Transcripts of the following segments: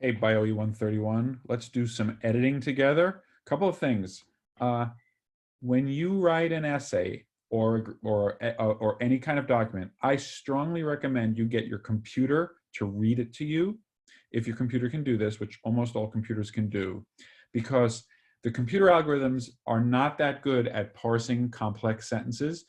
Hey, BioE 131, let's do some editing together. Couple of things. When you write an essay or any kind of document, I strongly recommend you get your computer to read it to you, if your computer can do this, which almost all computers can do, because the computer algorithms are not that good at parsing complex sentences,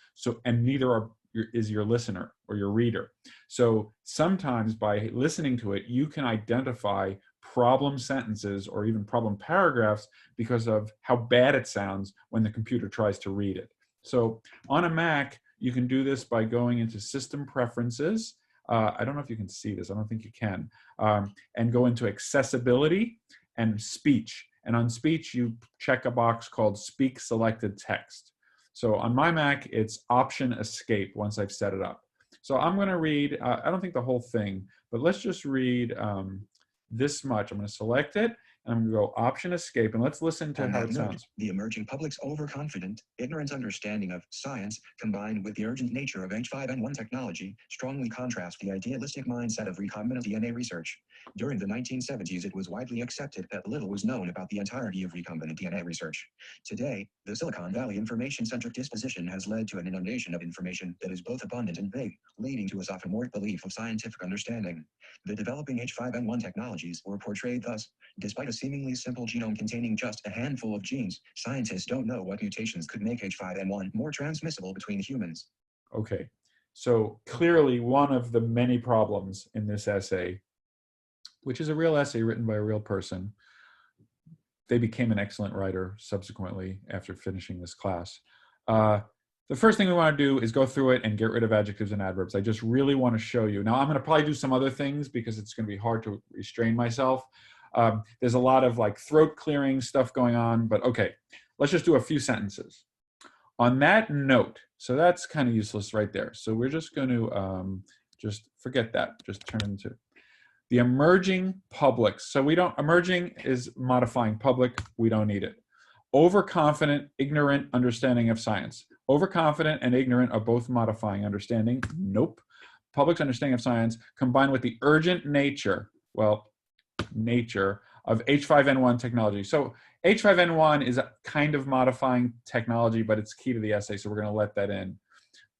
and neither is your listener or your reader. So sometimes by listening to it, you can identify problem sentences or even problem paragraphs because of how bad it sounds when the computer tries to read it. So on a Mac, you can do this by going into System Preferences. I don't know if you can see this. I don't think you can. And go into Accessibility and Speech. And on Speech, you check a box called Speak Selected Text. So on my Mac, it's Option Escape once I've set it up. So I'm going to read, I don't think the whole thing, but let's just read this much. I'm going to select it, and I'm going to go Option Escape, and let's listen to how it sounds. The emerging public's overconfident, ignorant understanding of science, combined with the urgent nature of H5N1 technology, strongly contrast the idealistic mindset of recombinant DNA research. During the 1970s, it was widely accepted that little was known about the entirety of recombinant DNA research. Today, the Silicon Valley information-centric disposition has led to an inundation of information that is both abundant and vague, leading to a sophomoric belief of scientific understanding. The developing H5N1 technologies were portrayed thus: despite a seemingly simple genome containing just a handful of genes, scientists don't know what mutations could make H5N1 more transmissible between humans. Okay, so clearly one of the many problems in this essay, which is a real essay written by a real person. They became an excellent writer subsequently after finishing this class. The first thing we want to do is go through it and get rid of adjectives and adverbs. I just really want to show you. Now, I'm going to probably do some other things because it's going to be hard to restrain myself. There's a lot of like throat clearing stuff going on, but okay, let's just do a few sentences. On that note, so that's kind of useless right there. So we're just going to just forget that, just turn into the emerging publics. So we don't, emerging is modifying public, we don't need it. Overconfident, ignorant understanding of science. Overconfident and ignorant are both modifying understanding. Nope. Public's understanding of science combined with the urgent nature, well, nature of H5N1 technology. So H5N1 is a kind of modifying technology, but it's key to the essay, so we're going to let that in.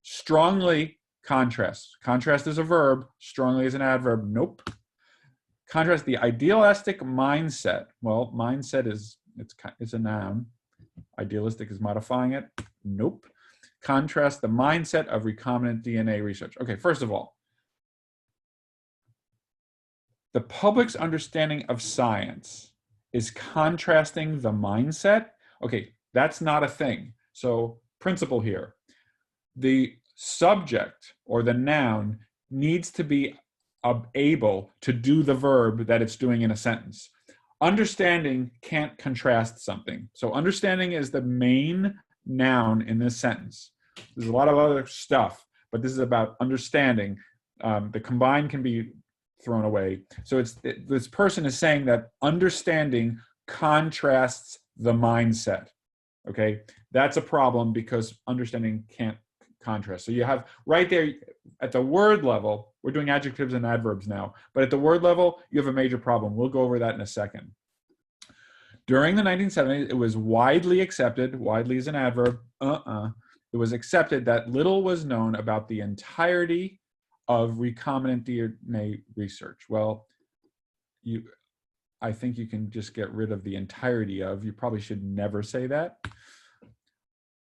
Strongly contrast. Contrast is a verb. Strongly is an adverb. Nope. Contrast the idealistic mindset. Well, mindset is it's a noun. Idealistic is modifying it. Nope. Contrast the mindset of recombinant DNA research. Okay, first of all, the public's understanding of science is contrasting the mindset. Okay, that's not a thing. So, principle here. The subject or the noun needs to be able to do the verb that it's doing in a sentence. Understanding can't contrast something. So understanding is the main noun in this sentence. There's a lot of other stuff, but this is about understanding. The combined can be thrown away. So this person is saying that understanding contrasts the mindset. Okay, that's a problem because understanding can't contrast. So you have right there at the word level, we're doing adjectives and adverbs now, but at the word level, you have a major problem. We'll go over that in a second. During the 1970s, it was widely accepted, widely is an adverb, it was accepted that little was known about the entirety of recombinant DNA research. Well, I think you can just get rid of the entirety of, you probably should never say that.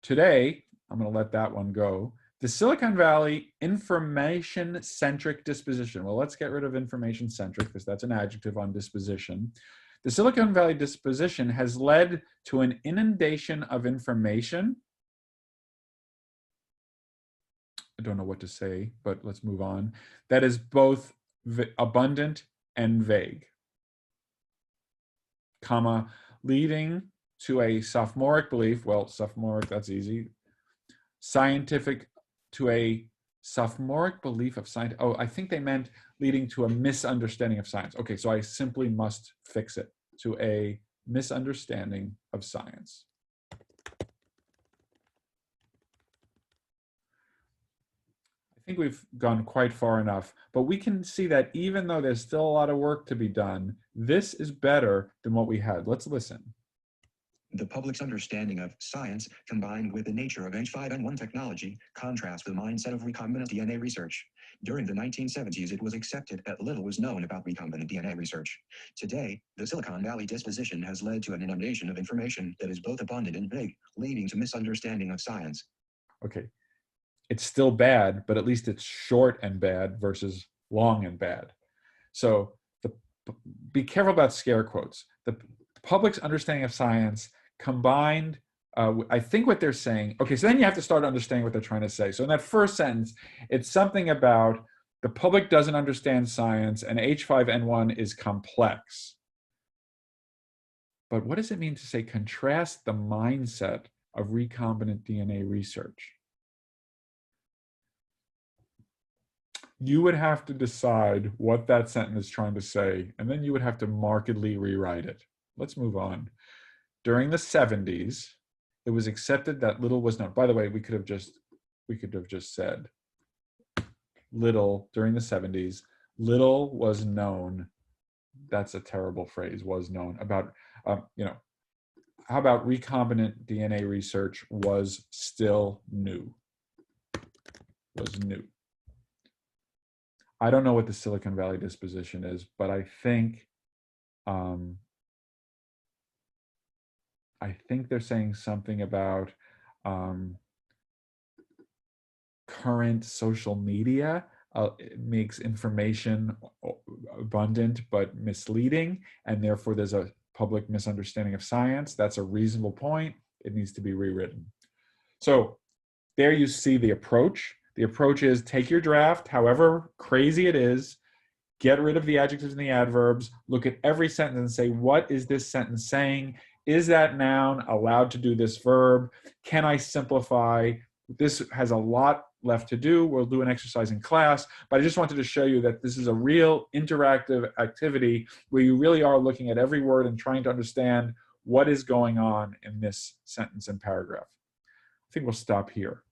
Today, I'm going to let that one go. The Silicon Valley information-centric disposition. Well, let's get rid of information-centric because that's an adjective on disposition. The Silicon Valley disposition has led to an inundation of information. I don't know what to say, but let's move on. That is both abundant and vague, comma, leading to a sophomoric belief. Well, sophomoric, that's easy. Scientific, to a sophomoric belief of science. Oh, I think they meant leading to a misunderstanding of science. Okay, so I simply must fix it to a misunderstanding of science. I think we've gone quite far enough, but we can see that even though there's still a lot of work to be done, this is better than what we had. Let's listen. The public's understanding of science, combined with the nature of H5N1 technology, contrasts the mindset of recombinant DNA research. During the 1970s, it was accepted that little was known about recombinant DNA research. Today, the Silicon Valley disposition has led to an inundation of information that is both abundant and vague, leading to misunderstanding of science. Okay, it's still bad, but at least it's short and bad versus long and bad. So be careful about scare quotes. The public's understanding of science combined, I think what they're saying, okay, so then you have to start understanding what they're trying to say. So in that first sentence, it's something about the public doesn't understand science and H5N1 is complex. But what does it mean to say contrast the mindset of recombinant DNA research? You would have to decide what that sentence is trying to say, and then you would have to markedly rewrite it. Let's move on. During the 70s, it was accepted that little was known. By the way, we could have just said little during the 70s. Little was known. That's a terrible phrase. Was known about how about recombinant DNA research was still new? Was new. I don't know what the Silicon Valley disposition is, but I think they're saying something about current social media it makes information abundant but misleading, and therefore there's a public misunderstanding of science. That's a reasonable point. It needs to be rewritten. So there you see the approach. The approach is take your draft, however crazy it is, get rid of the adjectives and the adverbs, look at every sentence and say, what is this sentence saying? Is that noun allowed to do this verb? Can I simplify? This has a lot left to do. We'll do an exercise in class, but I just wanted to show you that this is a real interactive activity where you really are looking at every word and trying to understand what is going on in this sentence and paragraph. I think we'll stop here.